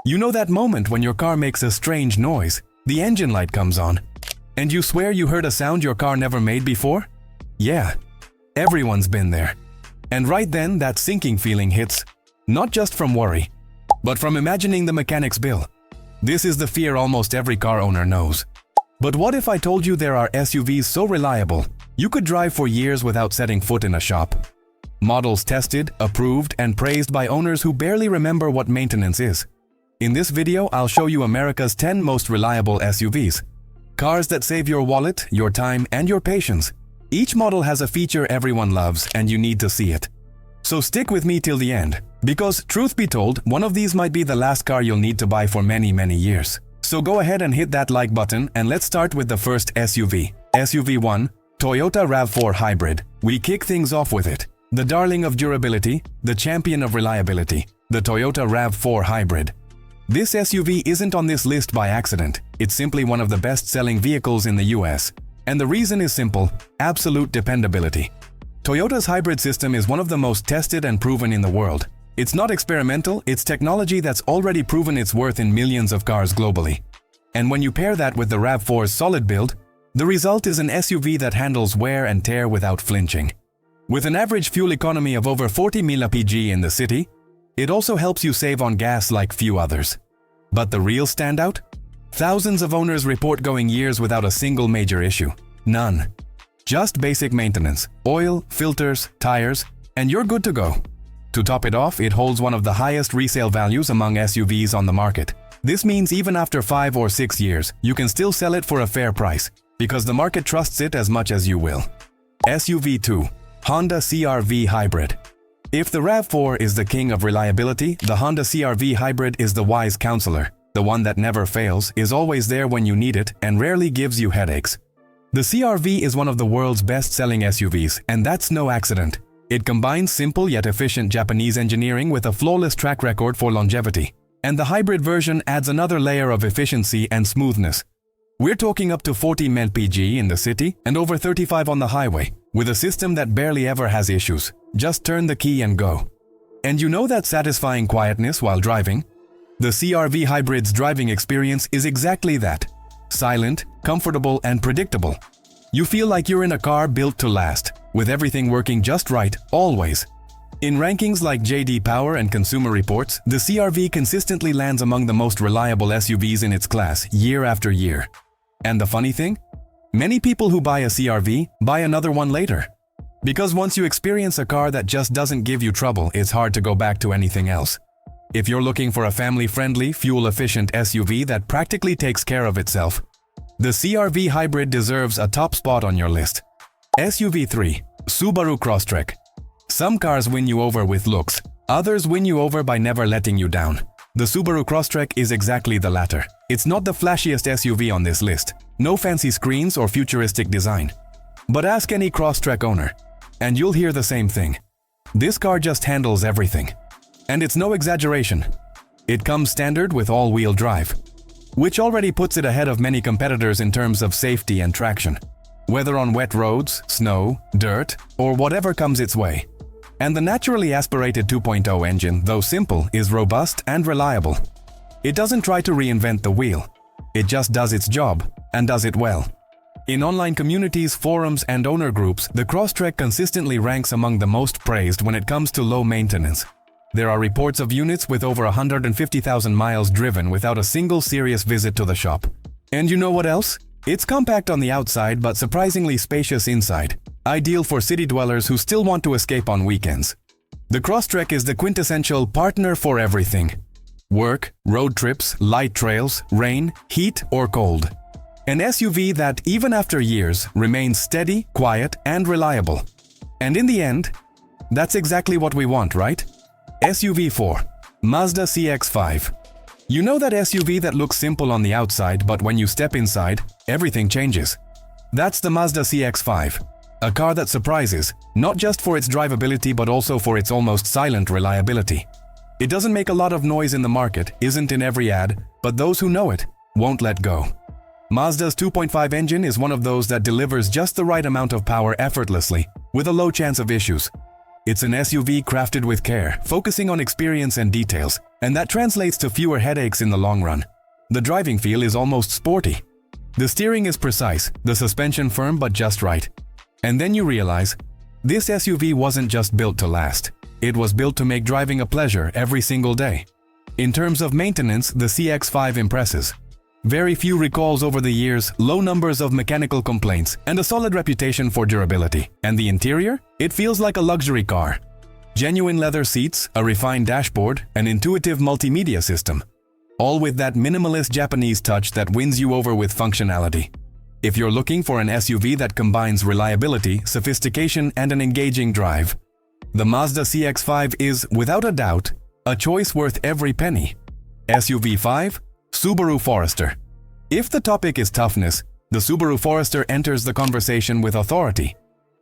You know that moment when your car makes a strange noise, the engine light comes on, and you swear you heard a sound your car never made before? Yeah, everyone's been there. And right then, that sinking feeling hits, not just from worry, but from imagining the mechanic's bill. This is the fear almost every car owner knows. But what if I told you there are SUVs so reliable, you could drive for years without setting foot in a shop? Models tested, approved, and praised by owners who barely remember what maintenance is. In this video, I'll show you America's 10 most reliable SUVs. Cars that save your wallet, your time, and your patience. Each model has a feature everyone loves, and you need to see it. So stick with me till the end, because truth be told, one of these might be the last car you'll need to buy for many, many years. So go ahead and hit that like button, and let's start with the first SUV. SUV 1, Toyota RAV4 Hybrid. We kick things off with it. The darling of durability, the champion of reliability, the Toyota RAV4 Hybrid. This SUV isn't on this list by accident. It's simply one of the best-selling vehicles in the US. And the reason is simple: absolute dependability. Toyota's hybrid system is one of the most tested and proven in the world. It's not experimental, it's technology that's already proven its worth in millions of cars globally. And when you pair that with the RAV4's solid build, the result is an SUV that handles wear and tear without flinching. With an average fuel economy of over 40 mpg in the city, it also helps you save on gas like few others. But the real standout? Thousands of owners report going years without a single major issue. None. Just basic maintenance, oil, filters, tires, and you're good to go. To top it off, it holds one of the highest resale values among SUVs on the market. This means even after 5 or 6 years, you can still sell it for a fair price, because the market trusts it as much as you will. SUV 2, Honda CR-V Hybrid. If the RAV4 is the king of reliability, the Honda CR-V Hybrid is the wise counselor. The one that never fails, is always there when you need it, and rarely gives you headaches. The CR-V is one of the world's best-selling SUVs, and that's no accident. It combines simple yet efficient Japanese engineering with a flawless track record for longevity. And the hybrid version adds another layer of efficiency and smoothness. We're talking up to 40 mpg in the city and over 35 on the highway, with a system that barely ever has issues. Just turn the key and go. And you know that satisfying quietness while driving? The CR-V Hybrid's driving experience is exactly that. Silent, comfortable, and predictable. You feel like you're in a car built to last, with everything working just right, always. In rankings like JD Power and Consumer Reports, the CR-V consistently lands among the most reliable SUVs in its class year after year. And the funny thing? Many people who buy a CR-V buy another one later. Because once you experience a car that just doesn't give you trouble, it's hard to go back to anything else. If you're looking for a family-friendly, fuel-efficient SUV that practically takes care of itself, the CR-V Hybrid deserves a top spot on your list. SUV 3, Subaru Crosstrek. Some cars win you over with looks, others win you over by never letting you down. The Subaru Crosstrek is exactly the latter. It's not the flashiest SUV on this list, no fancy screens or futuristic design. But ask any Crosstrek owner, and you'll hear the same thing. This car just handles everything. And it's no exaggeration. It comes standard with all-wheel drive, which already puts it ahead of many competitors in terms of safety and traction, whether on wet roads, snow, dirt, or whatever comes its way. And the naturally aspirated 2.0 engine, though simple, is robust and reliable. It doesn't try to reinvent the wheel. It just does its job, and does it well. In online communities, forums, and owner groups, the Crosstrek consistently ranks among the most praised when it comes to low maintenance. There are reports of units with over 150,000 miles driven without a single serious visit to the shop. And you know what else? It's compact on the outside but surprisingly spacious inside, ideal for city dwellers who still want to escape on weekends. The Crosstrek is the quintessential partner for everything. Work, road trips, light trails, rain, heat, or cold. An SUV that, even after years, remains steady, quiet, and reliable. And in the end, that's exactly what we want, right? SUV 4, Mazda CX-5. You know that SUV that looks simple on the outside, but when you step inside, everything changes. That's the Mazda CX-5, a car that surprises, not just for its drivability but also for its almost silent reliability. It doesn't make a lot of noise in the market, isn't in every ad, but those who know it won't let go. Mazda's 2.5 engine is one of those that delivers just the right amount of power effortlessly, with a low chance of issues. It's an SUV crafted with care, focusing on experience and details, And that translates to fewer headaches in the long run. The driving feel is almost sporty. The steering is precise, the suspension firm but just right. And then you realize, this SUV wasn't just built to last. It was built to make driving a pleasure every single day. In terms of maintenance, the CX-5 impresses. Very few recalls over the years, low numbers of mechanical complaints, and a solid reputation for durability. And the interior? It feels like a luxury car. Genuine leather seats, a refined dashboard, an intuitive multimedia system. All with that minimalist Japanese touch that wins you over with functionality. If you're looking for an SUV that combines reliability, sophistication, and an engaging drive, the Mazda CX-5 is, without a doubt, a choice worth every penny. SUV 5? Subaru Forester. If the topic is toughness, the Subaru Forester enters the conversation with authority.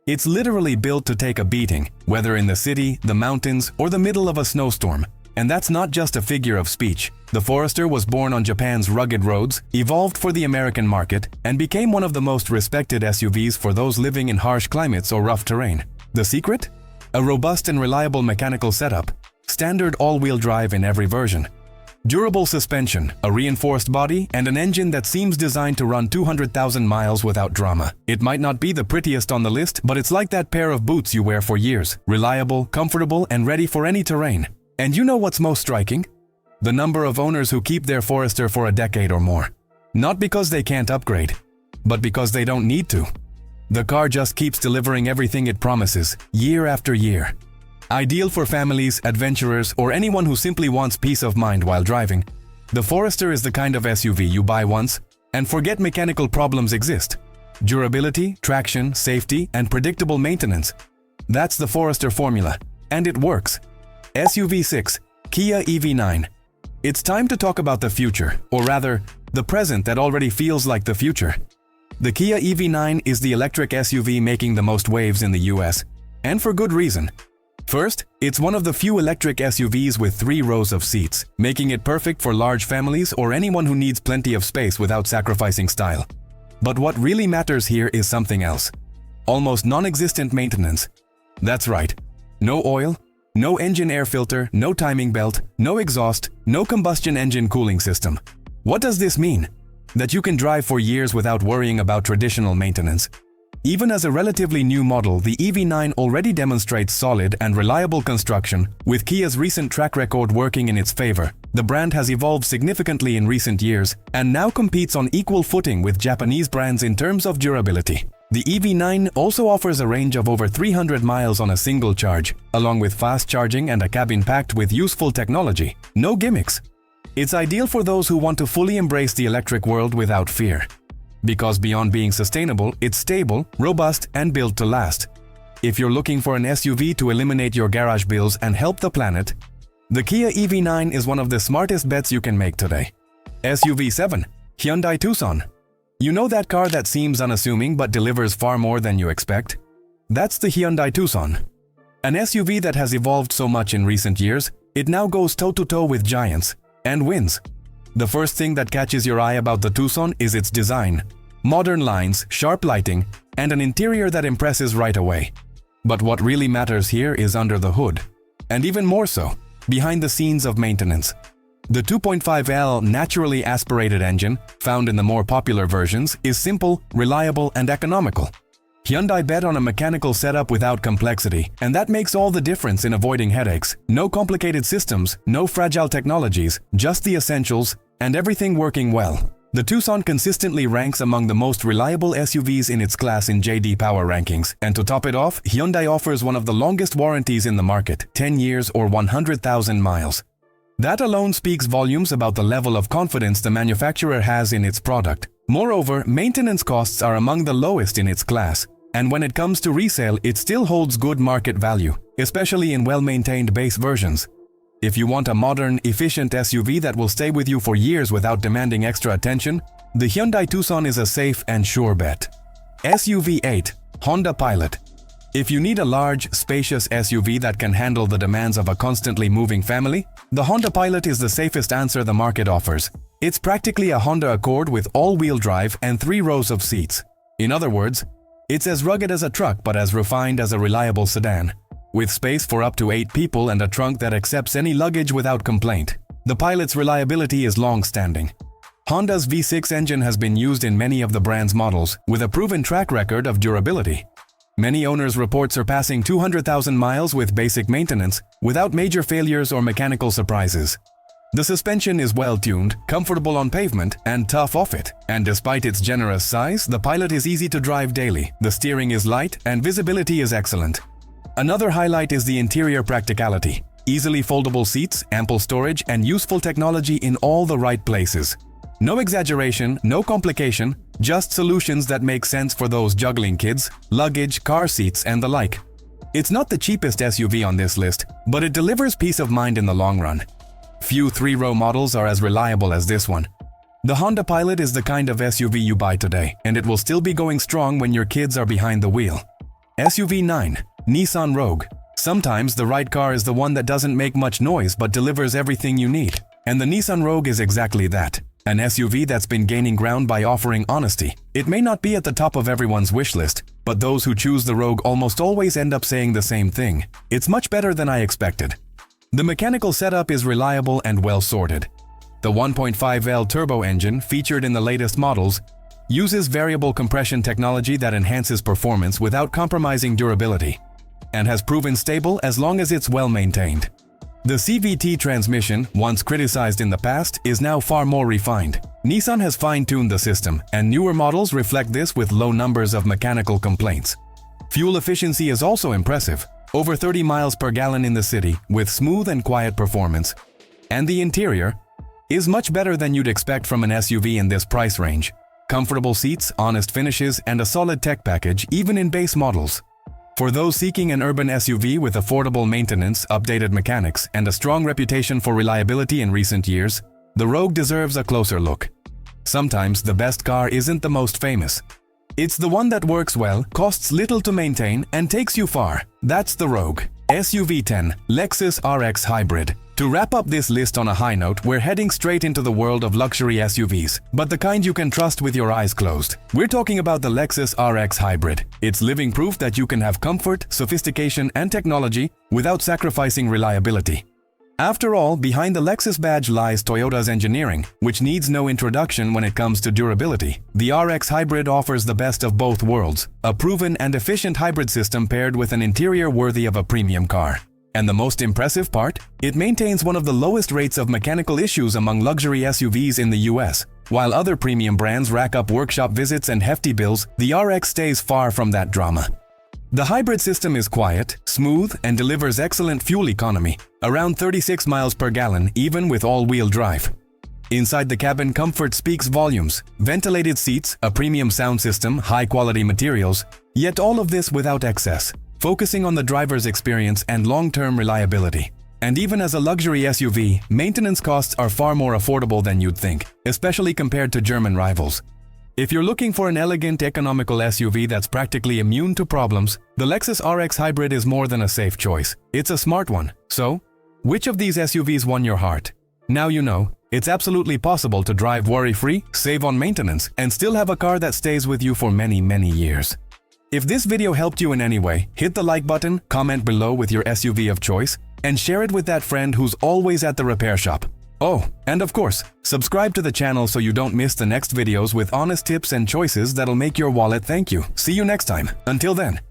It's literally built to take a beating, whether in the city, the mountains, or the middle of a snowstorm. And that's not just a figure of speech. The Forester was born on Japan's rugged roads, evolved for the American market, and became one of the most respected SUVs for those living in harsh climates or rough terrain. The secret? A robust and reliable mechanical setup, standard all-wheel drive in every version. Durable suspension, a reinforced body, and an engine that seems designed to run 200,000 miles without drama. It might not be the prettiest on the list, but it's like that pair of boots you wear for years. Reliable, comfortable, and ready for any terrain. And you know what's most striking? The number of owners who keep their Forester for a decade or more. Not because they can't upgrade, but because they don't need to. The car just keeps delivering everything it promises, year after year. Ideal for families, adventurers, or anyone who simply wants peace of mind while driving, the Forester is the kind of SUV you buy once and forget mechanical problems exist. Durability, traction, safety, and predictable maintenance. That's the Forester formula, and it works. SUV 6, Kia EV9. It's time to talk about the future, or rather, the present that already feels like the future. The Kia EV9 is the electric SUV making the most waves in the US, and for good reason. First, it's one of the few electric SUVs with 3 rows of seats, making it perfect for large families or anyone who needs plenty of space without sacrificing style. But what really matters here is something else. Almost non-existent maintenance. That's right. No oil, no engine air filter, no timing belt, no exhaust, no combustion engine cooling system. What does this mean? That you can drive for years without worrying about traditional maintenance. Even as a relatively new model, the EV9 already demonstrates solid and reliable construction, with Kia's recent track record working in its favor. The brand has evolved significantly in recent years and now competes on equal footing with Japanese brands in terms of durability. The EV9 also offers a range of over 300 miles on a single charge, along with fast charging and a cabin packed with useful technology. No gimmicks. It's ideal for those who want to fully embrace the electric world without fear. Because beyond being sustainable, it's stable, robust, and built to last. If you're looking for an SUV to eliminate your garage bills and help the planet, the Kia EV9 is one of the smartest bets you can make today. SUV 7, Hyundai Tucson. You know that car that seems unassuming but delivers far more than you expect? That's the Hyundai Tucson. An SUV that has evolved so much in recent years, it now goes toe-to-toe with giants and wins. The first thing that catches your eye about the Tucson is its design. Modern lines, sharp lighting, and an interior that impresses right away. But what really matters here is under the hood. And even more so, behind the scenes of maintenance. The 2.5L naturally aspirated engine, found in the more popular versions, is simple, reliable, and economical. Hyundai bet on a mechanical setup without complexity, and that makes all the difference in avoiding headaches. No complicated systems, no fragile technologies, just the essentials, and everything working well. The Tucson consistently ranks among the most reliable SUVs in its class in JD Power rankings, and to top it off, Hyundai offers one of the longest warranties in the market, 10 years or 100,000 miles. That alone speaks volumes about the level of confidence the manufacturer has in its product. Moreover, maintenance costs are among the lowest in its class, and when it comes to resale, it still holds good market value, especially in well-maintained base versions. If you want a modern, efficient SUV that will stay with you for years without demanding extra attention, the Hyundai Tucson is a safe and sure bet. SUV 8, Honda Pilot. If you need a large, spacious SUV that can handle the demands of a constantly moving family, the Honda Pilot is the safest answer the market offers. It's practically a Honda Accord with all-wheel drive and 3 rows of seats. In other words, it's as rugged as a truck but as refined as a reliable sedan. With space for up to 8 people and a trunk that accepts any luggage without complaint. The Pilot's reliability is long-standing. Honda's V6 engine has been used in many of the brand's models, with a proven track record of durability. Many owners report surpassing 200,000 miles with basic maintenance, without major failures or mechanical surprises. The suspension is well-tuned, comfortable on pavement, and tough off it. And despite its generous size, the Pilot is easy to drive daily, the steering is light, and visibility is excellent. Another highlight is the interior practicality. Easily foldable seats, ample storage, and useful technology in all the right places. No exaggeration, no complication, just solutions that make sense for those juggling kids, luggage, car seats, and the like. It's not the cheapest SUV on this list, but it delivers peace of mind in the long run. Few three-row models are as reliable as this one. The Honda Pilot is the kind of SUV you buy today, and it will still be going strong when your kids are behind the wheel. SUV 9. Nissan Rogue. Sometimes the right car is the one that doesn't make much noise but delivers everything you need. And the Nissan Rogue is exactly that. An SUV that's been gaining ground by offering honesty. It may not be at the top of everyone's wish list, but those who choose the Rogue almost always end up saying the same thing. It's much better than I expected. The mechanical setup is reliable and well sorted. The 1.5L turbo engine, featured in the latest models, uses variable compression technology that enhances performance without compromising durability, and has proven stable as long as it's well maintained. The CVT transmission, once criticized in the past, is now far more refined. Nissan has fine-tuned the system, and newer models reflect this with low numbers of mechanical complaints. Fuel efficiency is also impressive, over 30 miles per gallon in the city, with smooth and quiet performance. And the interior is much better than you'd expect from an SUV in this price range. Comfortable seats, honest finishes, and a solid tech package, even in base models. For those seeking an urban SUV with affordable maintenance, updated mechanics, and a strong reputation for reliability in recent years, the Rogue deserves a closer look. Sometimes the best car isn't the most famous. It's the one that works well, costs little to maintain, and takes you far. That's the Rogue. SUV 10. Lexus RX Hybrid. To wrap up this list on a high note, we're heading straight into the world of luxury SUVs, but the kind you can trust with your eyes closed. We're talking about the Lexus RX Hybrid. It's living proof that you can have comfort, sophistication, and technology without sacrificing reliability. After all, behind the Lexus badge lies Toyota's engineering, which needs no introduction when it comes to durability. The RX Hybrid offers the best of both worlds, a proven and efficient hybrid system paired with an interior worthy of a premium car. And the most impressive part? It maintains one of the lowest rates of mechanical issues among luxury SUVs in the US. While other premium brands rack up workshop visits and hefty bills, the RX stays far from that drama. The hybrid system is quiet, smooth, and delivers excellent fuel economy, around 36 miles per gallon even with all-wheel drive. Inside the cabin, comfort speaks volumes. Ventilated seats, a premium sound system, high-quality materials, yet all of this without excess, focusing on the driver's experience and long-term reliability. And even as a luxury SUV, maintenance costs are far more affordable than you'd think, especially compared to German rivals. If you're looking for an elegant, economical SUV that's practically immune to problems, the Lexus RX Hybrid is more than a safe choice. It's a smart one. So, which of these SUVs won your heart? Now you know, it's absolutely possible to drive worry-free, save on maintenance, and still have a car that stays with you for many, many years. If this video helped you in any way, hit the like button, comment below with your SUV of choice, and share it with that friend who's always at the repair shop. Oh, and of course, subscribe to the channel so you don't miss the next videos with honest tips and choices that'll make your wallet thank you. See you next time. Until then.